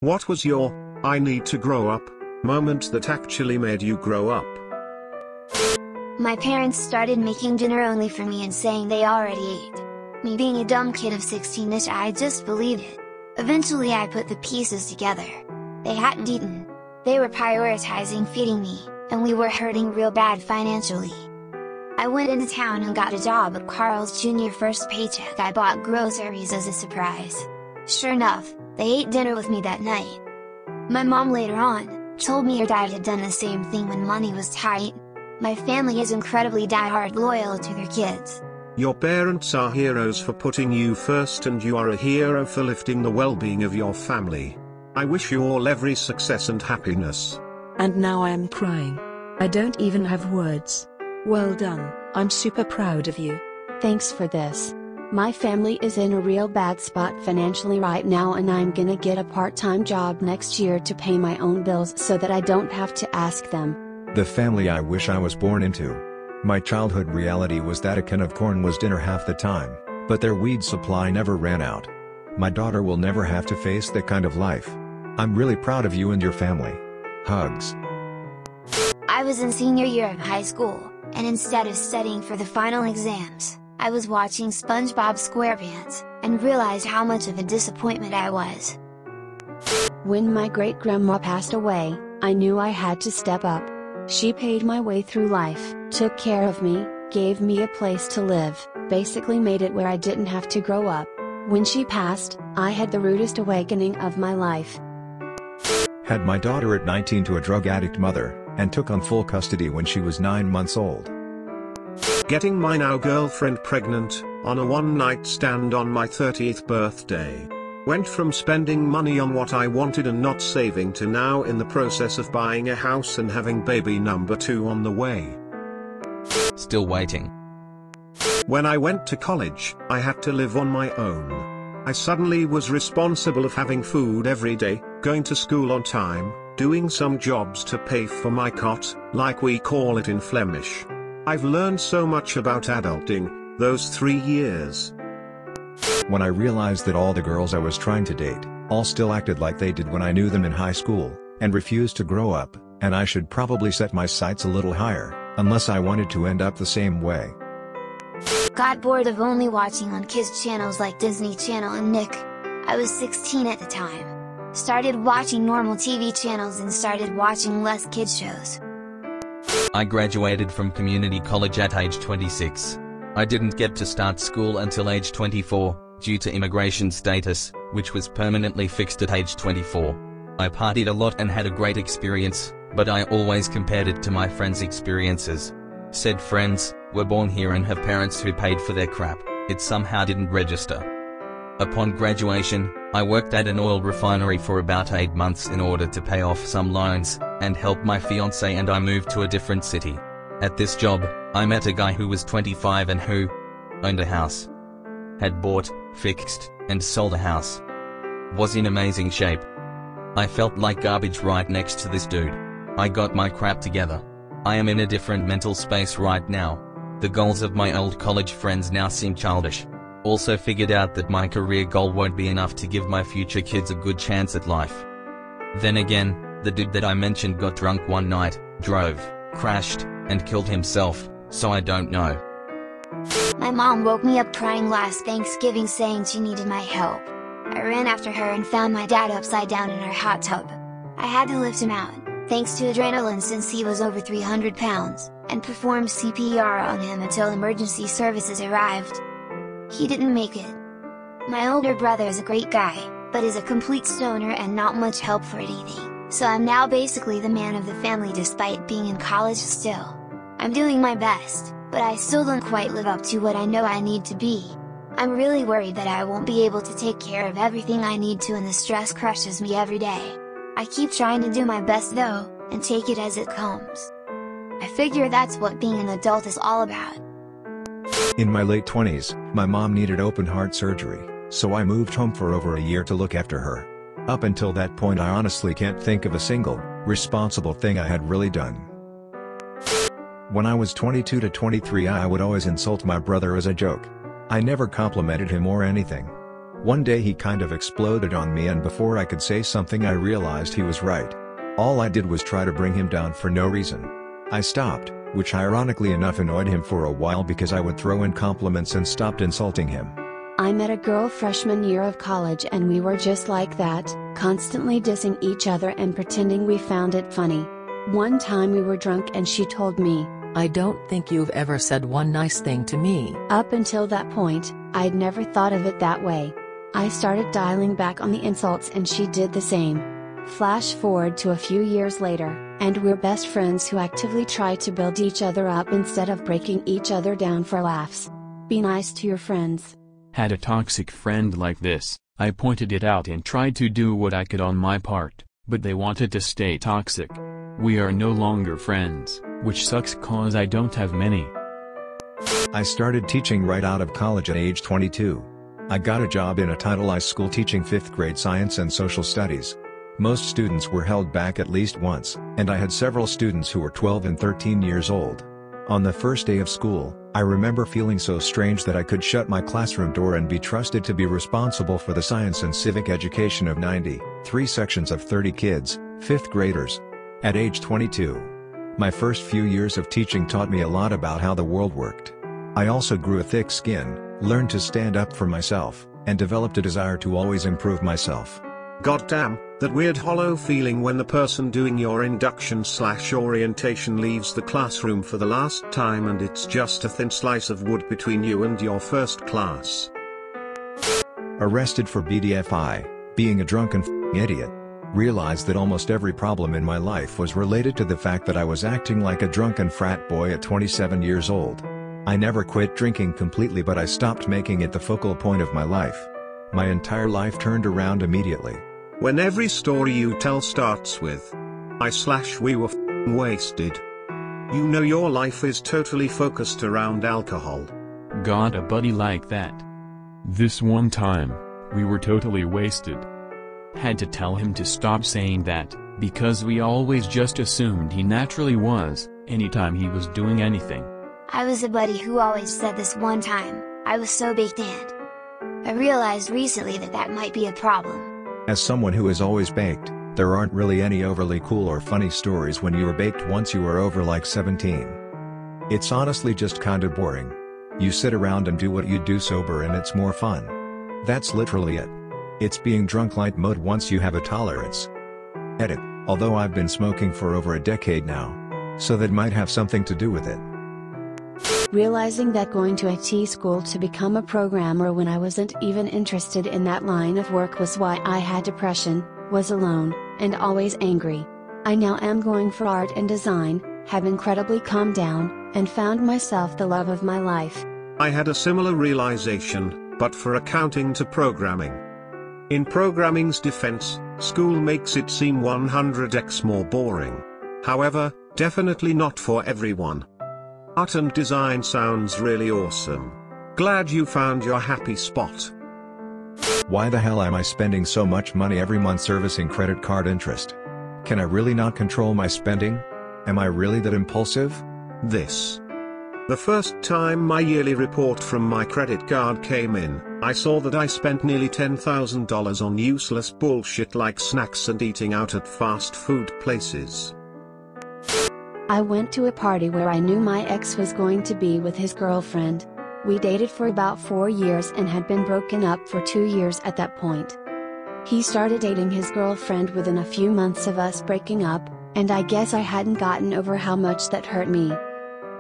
What was your, I need to grow up, moment that actually made you grow up? My parents started making dinner only for me and saying they already ate. Me being a dumb kid of 16ish, I just believed it. Eventually I put the pieces together. They hadn't eaten. They were prioritizing feeding me, and we were hurting real bad financially. I went into town and got a job at Carl's Jr. First paycheck I bought groceries as a surprise. Sure enough, they ate dinner with me that night. My mom later on, told me her dad had done the same thing when money was tight. My family is incredibly die-hard loyal to their kids. Your parents are heroes for putting you first, and you are a hero for lifting the well-being of your family. I wish you all every success and happiness. And now I am crying. I don't even have words. Well done, I'm super proud of you. Thanks for this. My family is in a real bad spot financially right now, and I'm gonna get a part-time job next year to pay my own bills so that I don't have to ask them. The family I wish I was born into. My childhood reality was that a can of corn was dinner half the time, but their weed supply never ran out. My daughter will never have to face that kind of life. I'm really proud of you and your family. Hugs. I was in senior year of high school, and instead of studying for the final exams, I was watching SpongeBob SquarePants, and realized how much of a disappointment I was. When my great-grandma passed away, I knew I had to step up. She paid my way through life, took care of me, gave me a place to live, basically made it where I didn't have to grow up. When she passed, I had the rudest awakening of my life. Had my daughter at 19 to a drug addict mother, and took on full custody when she was 9 months old. Getting my now girlfriend pregnant, on a one-night stand on my 30th birthday. Went from spending money on what I wanted and not saving to now in the process of buying a house and having baby number 2 on the way. Still waiting. When I went to college, I had to live on my own. I suddenly was responsible of having food every day, going to school on time, doing some jobs to pay for my cot, like we call it in Flemish. I've learned so much about adulting, those 3 years. When I realized that all the girls I was trying to date, all still acted like they did when I knew them in high school, and refused to grow up, and I should probably set my sights a little higher, unless I wanted to end up the same way. Got bored of only watching on kids channels like Disney Channel and Nick. I was 16 at the time. Started watching normal TV channels and started watching less kids shows. I graduated from community college at age 26. I didn't get to start school until age 24, due to immigration status, which was permanently fixed at age 24. I partied a lot and had a great experience, but I always compared it to my friends' experiences. Said friends were born here and have parents who paid for their crap. It somehow didn't register. Upon graduation, I worked at an oil refinery for about 8 months in order to pay off some loans, and help my fiancé, and I moved to a different city. At this job, I met a guy who was 25 and who owned a house. Had bought, fixed, and sold a house. Was in amazing shape. I felt like garbage right next to this dude. I got my crap together. I am in a different mental space right now. The goals of my old college friends now seem childish. Also figured out that my career goal won't be enough to give my future kids a good chance at life. Then again, the dude that I mentioned got drunk one night, drove, crashed, and killed himself, so I don't know. My mom woke me up crying last Thanksgiving saying she needed my help. I ran after her and found my dad upside down in our hot tub. I had to lift him out, thanks to adrenaline since he was over 300 pounds, and performed CPR on him until emergency services arrived. He didn't make it. My older brother is a great guy, but is a complete stoner and not much help for anything, so I'm now basically the man of the family despite being in college still. I'm doing my best, but I still don't quite live up to what I know I need to be. I'm really worried that I won't be able to take care of everything I need to, and the stress crushes me every day. I keep trying to do my best though, and take it as it comes. I figure that's what being an adult is all about. In my late 20s, my mom needed open heart surgery, so I moved home for over a year to look after her. Up until that point I honestly can't think of a single, responsible thing I had really done. When I was 22 to 23 I would always insult my brother as a joke. I never complimented him or anything. One day he kind of exploded on me, and before I could say something I realized he was right. All I did was try to bring him down for no reason. I stopped, which ironically enough annoyed him for a while because I would throw in compliments and stopped insulting him. I met a girl freshman year of college and we were just like that, constantly dissing each other and pretending we found it funny. One time we were drunk and she told me, "I don't think you've ever said one nice thing to me." Up until that point, I'd never thought of it that way. I started dialing back on the insults and she did the same. Flash forward to a few years later, and we're best friends who actively try to build each other up instead of breaking each other down for laughs. Be nice to your friends. Had a toxic friend like this. I pointed it out and tried to do what I could on my part, but they wanted to stay toxic. We are no longer friends, which sucks cause I don't have many. I started teaching right out of college at age 22. I got a job in a Title I school teaching 5th grade science and social studies. Most students were held back at least once, and I had several students who were 12 and 13 years old. On the first day of school, I remember feeling so strange that I could shut my classroom door and be trusted to be responsible for the science and civic education of 93 sections of 30 kids, 5th graders. At age 22. My first few years of teaching taught me a lot about how the world worked. I also grew a thick skin, learned to stand up for myself, and developed a desire to always improve myself. Goddamn, that weird hollow feeling when the person doing your induction/orientation leaves the classroom for the last time and it's just a thin slice of wood between you and your first class. Arrested for BDFI, being a drunken idiot. Realized that almost every problem in my life was related to the fact that I was acting like a drunken frat boy at 27 years old. I never quit drinking completely, but I stopped making it the focal point of my life. My entire life turned around immediately. When every story you tell starts with, we were wasted. You know your life is totally focused around alcohol. Got a buddy like that. This one time, we were totally wasted. Had to tell him to stop saying that, because we always just assumed he naturally was, anytime he was doing anything. I was a buddy who always said this one time, I was so baked in. I realized recently that that might be a problem. As someone who is always baked, there aren't really any overly cool or funny stories when you were baked once you were over like 17. It's honestly just kinda boring. You sit around and do what you do sober and it's more fun. That's literally it. It's being drunk light mode once you have a tolerance. Edit, although I've been smoking for over a decade now. So that might have something to do with it. Realizing that going to IT school to become a programmer when I wasn't even interested in that line of work was why I had depression, was alone, and always angry. I now am going for art and design, have incredibly calmed down, and found myself the love of my life. I had a similar realization, but for accounting to programming. In programming's defense, school makes it seem 100x more boring. However, definitely not for everyone. Art and design sounds really awesome. Glad you found your happy spot. Why the hell am I spending so much money every month servicing credit card interest? Can I really not control my spending? Am I really that impulsive? The first time my yearly report from my credit card came in, I saw that I spent nearly $10,000 on useless bullshit like snacks and eating out at fast food places. I went to a party where I knew my ex was going to be with his girlfriend. We dated for about 4 years and had been broken up for 2 years at that point. He started dating his girlfriend within a few months of us breaking up, and I guess I hadn't gotten over how much that hurt me.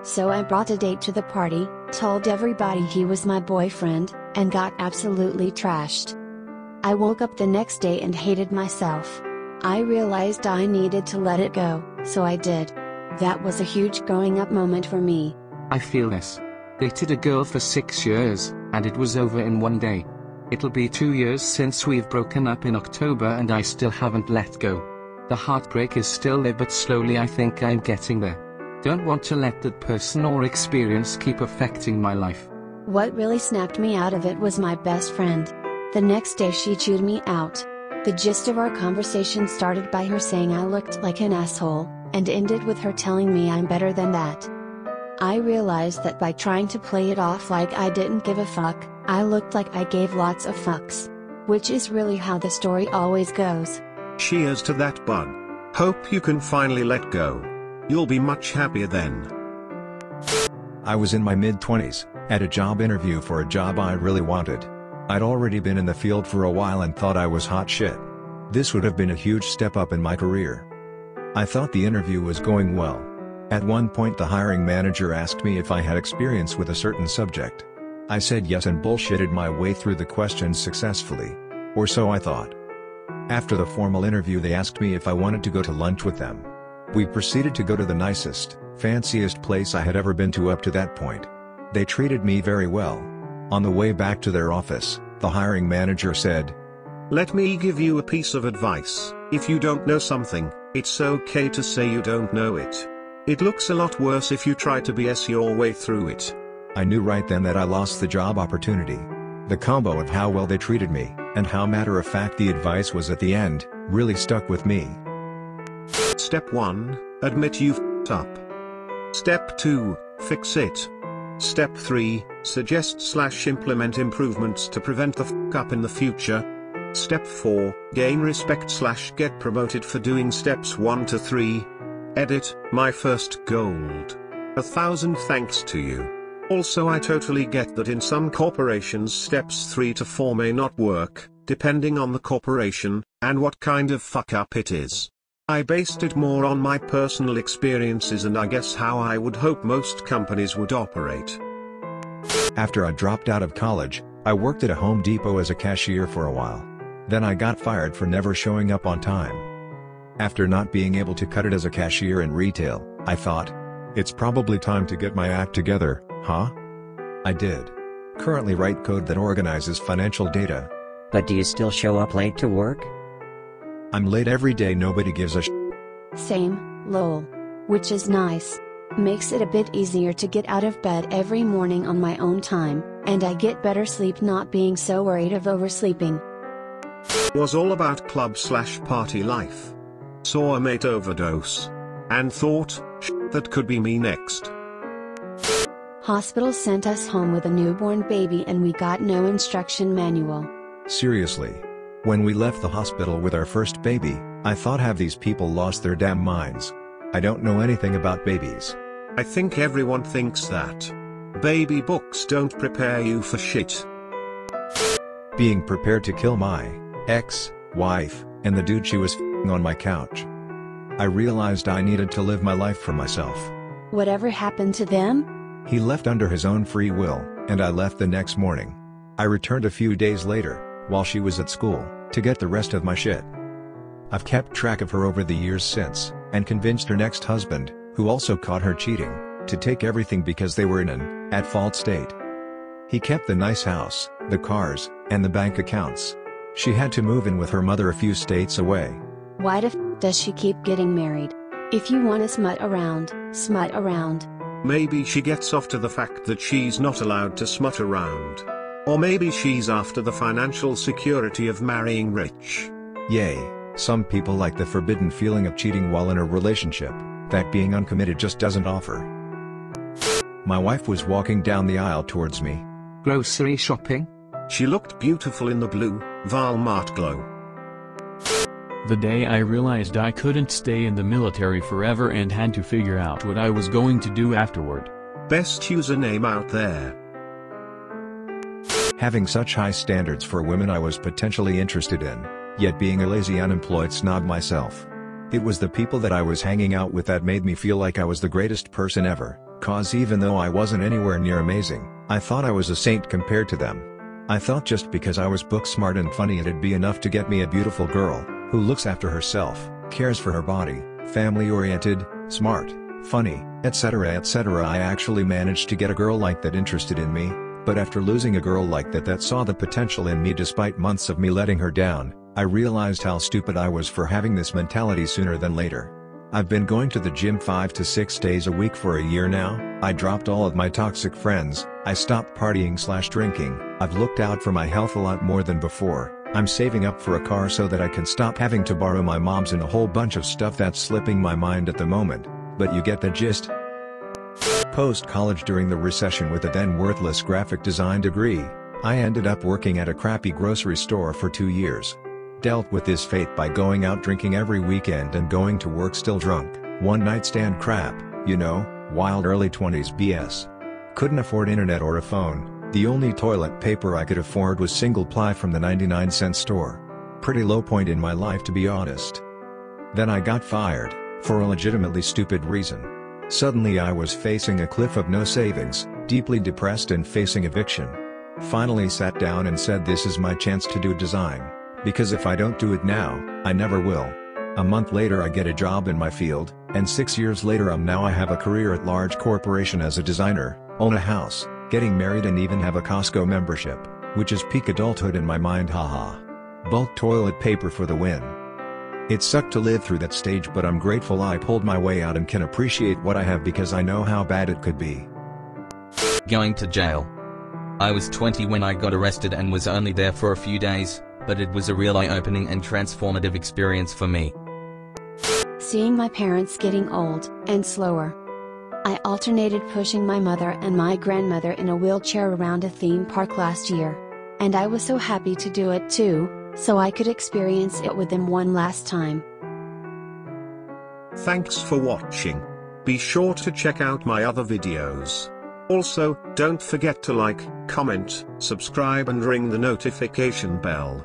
So I brought a date to the party, told everybody he was my boyfriend, and got absolutely trashed. I woke up the next day and hated myself. I realized I needed to let it go, so I did. That was a huge growing up moment for me. I feel this. Dated a girl for 6 years, and it was over in one day. It'll be 2 years since we've broken up in October and I still haven't let go. The heartbreak is still there, but slowly I think I'm getting there. Don't want to let that person or experience keep affecting my life. What really snapped me out of it was my best friend. The next day she chewed me out. The gist of our conversation started by her saying I looked like an asshole, and ended with her telling me I'm better than that. I realized that by trying to play it off like I didn't give a fuck, I looked like I gave lots of fucks. Which is really how the story always goes. Cheers to that, bud. Hope you can finally let go. You'll be much happier then. I was in my mid-20s, at a job interview for a job I really wanted. I'd already been in the field for a while and thought I was hot shit. This would have been a huge step up in my career. I thought the interview was going well. At one point the hiring manager asked me if I had experience with a certain subject. I said yes and bullshitted my way through the questions successfully. Or so I thought. After the formal interview they asked me if I wanted to go to lunch with them. We proceeded to go to the nicest, fanciest place I had ever been to up to that point. They treated me very well. On the way back to their office, the hiring manager said, "Let me give you a piece of advice. If you don't know something, it's okay to say you don't know it. It looks a lot worse if you try to BS your way through it." I knew right then that I lost the job opportunity. The combo of how well they treated me, and how matter-of-fact the advice was at the end, really stuck with me. Step 1, admit you've f***ed up. Step 2, fix it. Step 3, suggest/implement improvements to prevent the f*** up in the future. Step 4, gain respect/get promoted for doing steps 1 to 3. Edit, my first gold. 1,000 thanks to you. Also I totally get that in some corporations steps 3 to 4 may not work, depending on the corporation, and what kind of fuck up it is. I based it more on my personal experiences and I guess how I would hope most companies would operate. After I dropped out of college, I worked at a Home Depot as a cashier for a while. Then I got fired for never showing up on time. After not being able to cut it as a cashier in retail, I thought, it's probably time to get my act together, huh? I did. Currently write code that organizes financial data. But do you still show up late to work? I'm late every day, nobody gives a Same, lol. Which is nice. Makes it a bit easier to get out of bed every morning on my own time, and I get better sleep not being so worried of oversleeping. Was all about club/party life. Saw a mate overdose. And thought, that could be me next. Hospital sent us home with a newborn baby and we got no instruction manual. Seriously. When we left the hospital with our first baby, I thought, have these people lost their damn minds? I don't know anything about babies. I think everyone thinks that. Baby books don't prepare you for shit. Being prepared to kill my ex-wife, and the dude she was f***ing on my couch. I realized I needed to live my life for myself. Whatever happened to them? He left under his own free will, and I left the next morning. I returned a few days later, while she was at school, to get the rest of my shit. I've kept track of her over the years since, and convinced her next husband, who also caught her cheating, to take everything because they were in an at-fault state. He kept the nice house, the cars, and the bank accounts. She had to move in with her mother a few states away. Why the f does she keep getting married? If you want to smut around, smut around. Maybe she gets off to the fact that she's not allowed to smut around. Or maybe she's after the financial security of marrying rich. Yay, some people like the forbidden feeling of cheating while in a relationship, that being uncommitted just doesn't offer. My wife was walking down the aisle towards me. Grocery shopping? She looked beautiful in the blue, Walmart glow. The day I realized I couldn't stay in the military forever and had to figure out what I was going to do afterward. Best username out there. Having such high standards for women I was potentially interested in, yet being a lazy unemployed snob myself. It was the people that I was hanging out with that made me feel like I was the greatest person ever, cause even though I wasn't anywhere near amazing, I thought I was a saint compared to them. I thought just because I was book smart and funny it'd be enough to get me a beautiful girl, who looks after herself, cares for her body, family-oriented, smart, funny, etc. etc. I actually managed to get a girl like that interested in me, but after losing a girl like that saw the potential in me despite months of me letting her down, I realized how stupid I was for having this mentality sooner than later. I've been going to the gym 5 to 6 days a week for a year now, I dropped all of my toxic friends, I stopped partying/drinking, I've looked out for my health a lot more than before, I'm saving up for a car so that I can stop having to borrow my mom's and a whole bunch of stuff that's slipping my mind at the moment, but you get the gist. Post-college during the recession with a then worthless graphic design degree, I ended up working at a crappy grocery store for 2 years. Dealt with this fate by going out drinking every weekend and going to work still drunk, one night stand crap, you know, wild early 20s BS. Couldn't afford internet or a phone, the only toilet paper I could afford was single ply from the 99-cent store. Pretty low point in my life to be honest. Then I got fired, for a legitimately stupid reason. Suddenly I was facing a cliff of no savings, deeply depressed and facing eviction. Finally sat down and said this is my chance to do design, because if I don't do it now, I never will. A month later I get a job in my field, and 6 years later I have a career at large corporation as a designer, own a house, getting married and even have a Costco membership, which is peak adulthood in my mind, haha. Bulk toilet paper for the win. It sucked to live through that stage, but I'm grateful I pulled my way out and can appreciate what I have because I know how bad it could be. Going to jail. I was 20 when I got arrested and was only there for a few days, but it was a real eye-opening and transformative experience for me. Seeing my parents getting old and slower. I alternated pushing my mother and my grandmother in a wheelchair around a theme park last year. And I was so happy to do it too, so I could experience it with them one last time. Thanks for watching. Be sure to check out my other videos. Also, don't forget to like, comment, subscribe and ring the notification bell.